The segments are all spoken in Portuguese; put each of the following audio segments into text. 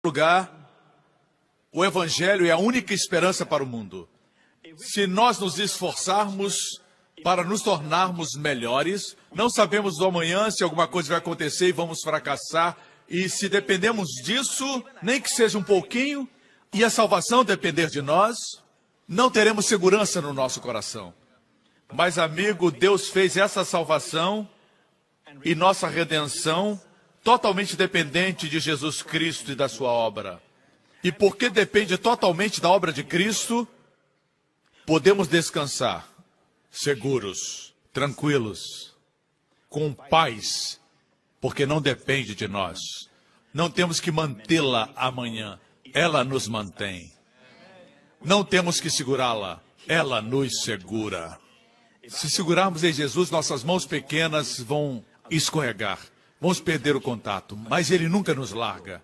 lugar, o Evangelho é a única esperança para o mundo. Se nós nos esforçarmos para nos tornarmos melhores, não sabemos do amanhã se alguma coisa vai acontecer e vamos fracassar. E se dependemos disso, nem que seja um pouquinho, e a salvação depender de nós, não teremos segurança no nosso coração. Mas, amigo, Deus fez essa salvação e nossa redenção totalmente dependente de Jesus Cristo e da sua obra. E porque depende totalmente da obra de Cristo, podemos descansar, seguros, tranquilos, com paz, porque não depende de nós. Não temos que mantê-la amanhã, ela nos mantém. Não temos que segurá-la, ela nos segura. Se segurarmos em Jesus, nossas mãos pequenas vão escorregar, vamos perder o contato, mas Ele nunca nos larga,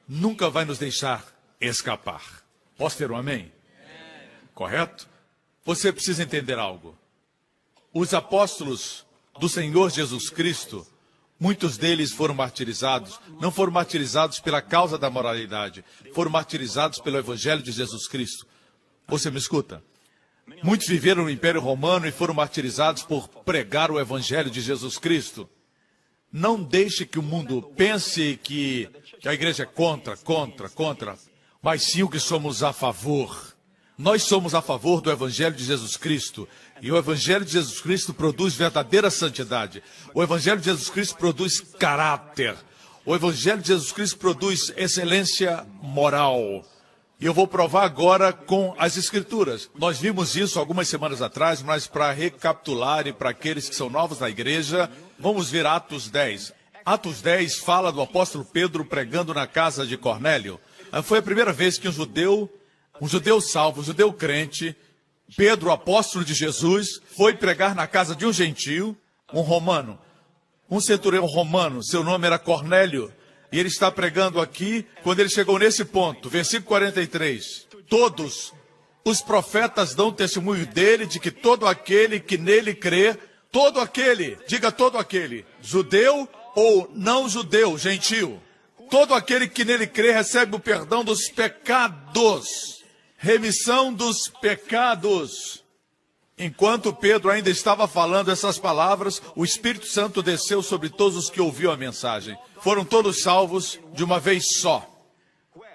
nunca vai nos deixar escapar. Posso ter um amém? Correto? Você precisa entender algo. Os apóstolos do Senhor Jesus Cristo, muitos deles foram martirizados, não foram martirizados pela causa da moralidade, foram martirizados pelo Evangelho de Jesus Cristo. Você me escuta? Muitos viveram no Império Romano e foram martirizados por pregar o Evangelho de Jesus Cristo. Não deixe que o mundo pense que a igreja é contra, mas sim o que somos a favor. Nós somos a favor do Evangelho de Jesus Cristo. E o Evangelho de Jesus Cristo produz verdadeira santidade. O Evangelho de Jesus Cristo produz caráter. O Evangelho de Jesus Cristo produz excelência moral. E eu vou provar agora com as Escrituras. Nós vimos isso algumas semanas atrás, mas para recapitular e para aqueles que são novos na igreja, vamos ver Atos 10. Atos 10 fala do apóstolo Pedro pregando na casa de Cornélio. Foi a primeira vez que um judeu salvo, um judeu crente, Pedro, apóstolo de Jesus, foi pregar na casa de um gentio, um romano, um centurião romano, seu nome era Cornélio. E ele está pregando aqui, quando ele chegou nesse ponto, versículo 43. Todos os profetas dão testemunho dele, de que todo aquele que nele crê, todo aquele, diga todo aquele, judeu ou não judeu, gentio, todo aquele que nele crê recebe o perdão dos pecados, remissão dos pecados. Enquanto Pedro ainda estava falando essas palavras, o Espírito Santo desceu sobre todos os que ouviam a mensagem. Foram todos salvos de uma vez só.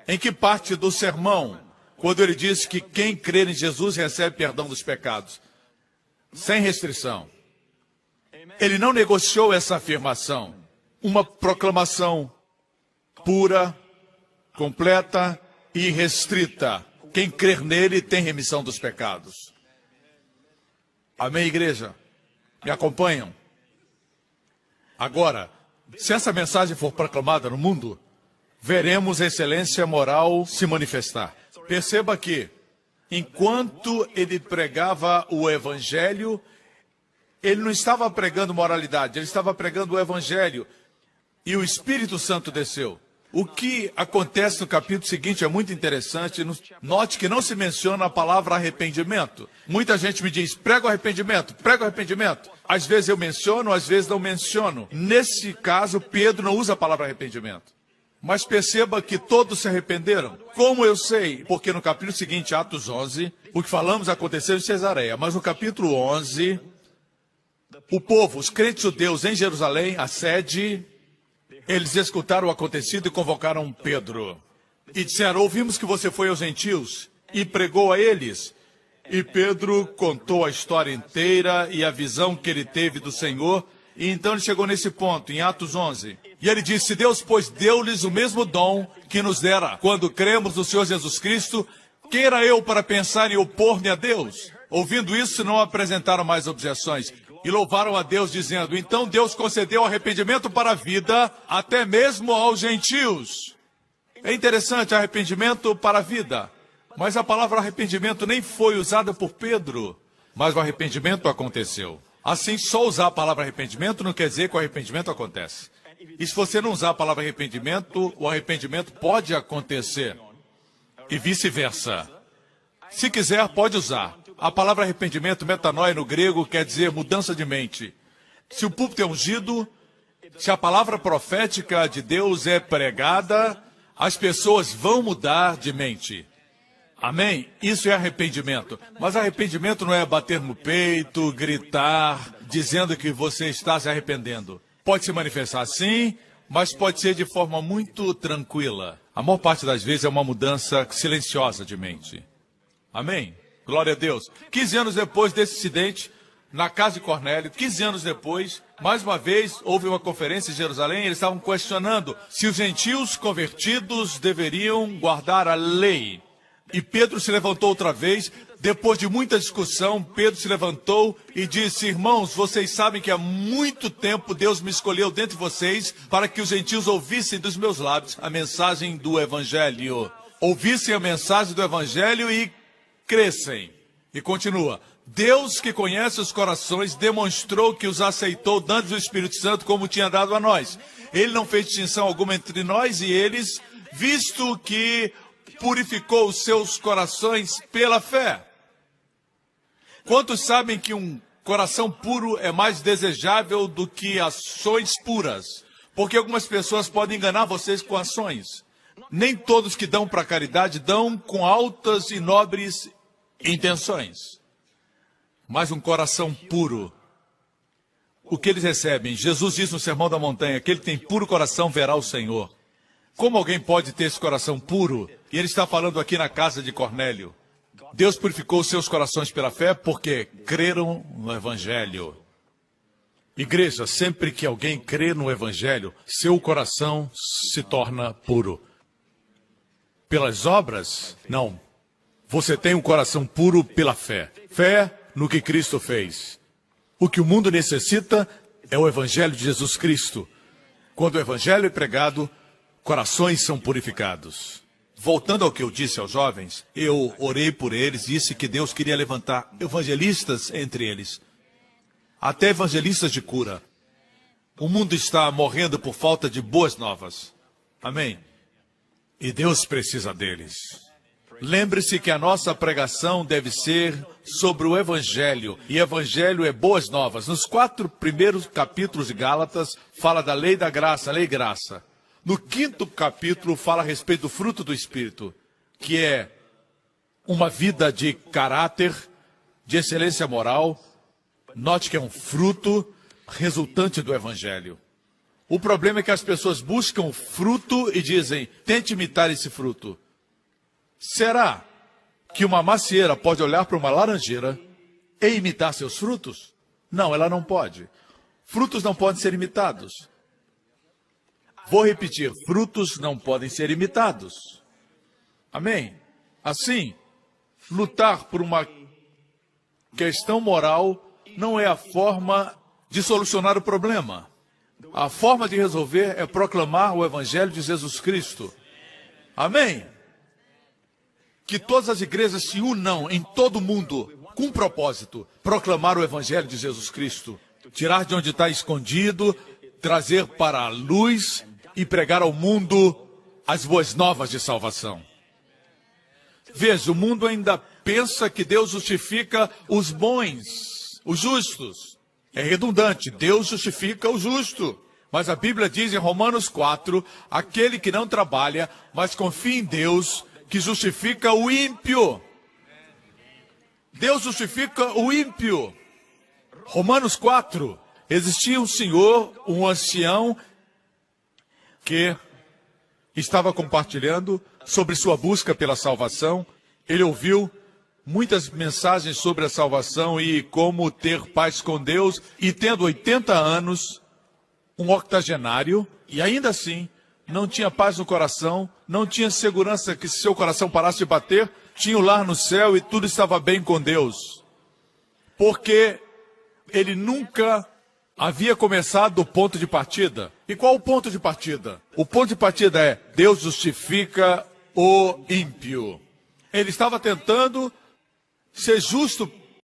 Em que parte do sermão, quando ele disse que quem crer em Jesus recebe perdão dos pecados? Sem restrição. Ele não negociou essa afirmação. Uma proclamação pura, completa e restrita. Quem crer nele tem remissão dos pecados. Amém, igreja? Me acompanham? Agora, se essa mensagem for proclamada no mundo, veremos a excelência moral se manifestar. Perceba que, enquanto ele pregava o Evangelho, ele não estava pregando moralidade, ele estava pregando o Evangelho. E o Espírito Santo desceu. O que acontece no capítulo seguinte é muito interessante. Note que não se menciona a palavra arrependimento. Muita gente me diz, prega o arrependimento, prega o arrependimento. Às vezes eu menciono, às vezes não menciono. Nesse caso, Pedro não usa a palavra arrependimento. Mas perceba que todos se arrependeram. Como eu sei? Porque no capítulo seguinte, Atos 11, o que falamos aconteceu em Cesareia. Mas no capítulo 11, o povo, os crentes judeus em Jerusalém, a sede, eles escutaram o acontecido e convocaram Pedro. E disseram, ouvimos que você foi aos gentios e pregou a eles. E Pedro contou a história inteira e a visão que ele teve do Senhor. E então ele chegou nesse ponto, em Atos 11. E ele disse, Deus, pois deu-lhes o mesmo dom que nos dera. Quando cremos no Senhor Jesus Cristo, quem era eu para pensar em opor-me a Deus? Ouvindo isso, não apresentaram mais objeções. E louvaram a Deus, dizendo, então Deus concedeu arrependimento para a vida, até mesmo aos gentios. É interessante, arrependimento para a vida. Mas a palavra arrependimento nem foi usada por Pedro. Mas o arrependimento aconteceu. Assim, só usar a palavra arrependimento não quer dizer que o arrependimento acontece. E se você não usar a palavra arrependimento, o arrependimento pode acontecer. E vice-versa. Se quiser, pode usar. A palavra arrependimento, metanoia no grego, quer dizer mudança de mente. Se o púlpito é ungido, se a palavra profética de Deus é pregada, as pessoas vão mudar de mente. Amém? Isso é arrependimento. Mas arrependimento não é bater no peito, gritar, dizendo que você está se arrependendo. Pode se manifestar sim, mas pode ser de forma muito tranquila. A maior parte das vezes é uma mudança silenciosa de mente. Amém? Glória a Deus. 15 anos depois desse incidente, na casa de Cornélio, 15 anos depois, mais uma vez, houve uma conferência em Jerusalém, eles estavam questionando se os gentios convertidos deveriam guardar a lei. E Pedro se levantou outra vez, depois de muita discussão, Pedro se levantou e disse: irmãos, vocês sabem que há muito tempo Deus me escolheu dentre vocês para que os gentios ouvissem dos meus lábios a mensagem do Evangelho. Ouvissem a mensagem do Evangelho e crescem. E continua: Deus, que conhece os corações, demonstrou que os aceitou, dando o Espírito Santo como tinha dado a nós. Ele não fez distinção alguma entre nós e eles, visto que purificou os seus corações pela fé. Quantos sabem que um coração puro é mais desejável do que ações puras? Porque algumas pessoas podem enganar vocês com ações. Nem todos que dão para a caridade dão com altas e nobres intenções. Mas um coração puro, o que eles recebem? Jesus diz no Sermão da Montanha: aquele que tem puro coração verá o Senhor. Como alguém pode ter esse coração puro? E ele está falando aqui na casa de Cornélio. Deus purificou os seus corações pela fé porque creram no Evangelho. Igreja, sempre que alguém crê no Evangelho, seu coração se torna puro. Pelas obras? Não. Você tem um coração puro pela fé. Fé no que Cristo fez. O que o mundo necessita é o Evangelho de Jesus Cristo. Quando o Evangelho é pregado, corações são purificados. Voltando ao que eu disse aos jovens, eu orei por eles, disse que Deus queria levantar evangelistas entre eles. Até evangelistas de cura. O mundo está morrendo por falta de boas novas. Amém? E Deus precisa deles. Lembre-se que a nossa pregação deve ser sobre o Evangelho. E Evangelho é boas novas. Nos 4 primeiros capítulos de Gálatas, fala da lei da graça, lei e graça. No 5º capítulo, fala a respeito do fruto do Espírito, que é uma vida de caráter, de excelência moral. Note que é um fruto resultante do Evangelho. O problema é que as pessoas buscam o fruto e dizem: tente imitar esse fruto. Será que uma macieira pode olhar para uma laranjeira e imitar seus frutos? Não, ela não pode. Frutos não podem ser imitados. Vou repetir, frutos não podem ser imitados. Amém? Assim, lutar por uma questão moral não é a forma de solucionar o problema. A forma de resolver é proclamar o Evangelho de Jesus Cristo. Amém? Que todas as igrejas se unam em todo o mundo com um propósito: proclamar o Evangelho de Jesus Cristo. Tirar de onde está escondido, trazer para a luz e pregar ao mundo as boas novas de salvação. Veja, o mundo ainda pensa que Deus justifica os bons, os justos. É redundante, Deus justifica o justo. Mas a Bíblia diz em Romanos 4, aquele que não trabalha, mas confia em Deus, que justifica o ímpio. Deus justifica o ímpio. Romanos 4, existia um senhor, um ancião, que estava compartilhando sobre sua busca pela salvação. Ele ouviu muitas mensagens sobre a salvação e como ter paz com Deus, e tendo 80 anos, um octogenário, e ainda assim não tinha paz no coração, não tinha segurança que se seu coração parasse de bater, tinha o lar no céu e tudo estava bem com Deus. Porque ele nunca havia começado do ponto de partida. E qual o ponto de partida? O ponto de partida é: Deus justifica o ímpio. Ele estava tentando ser justo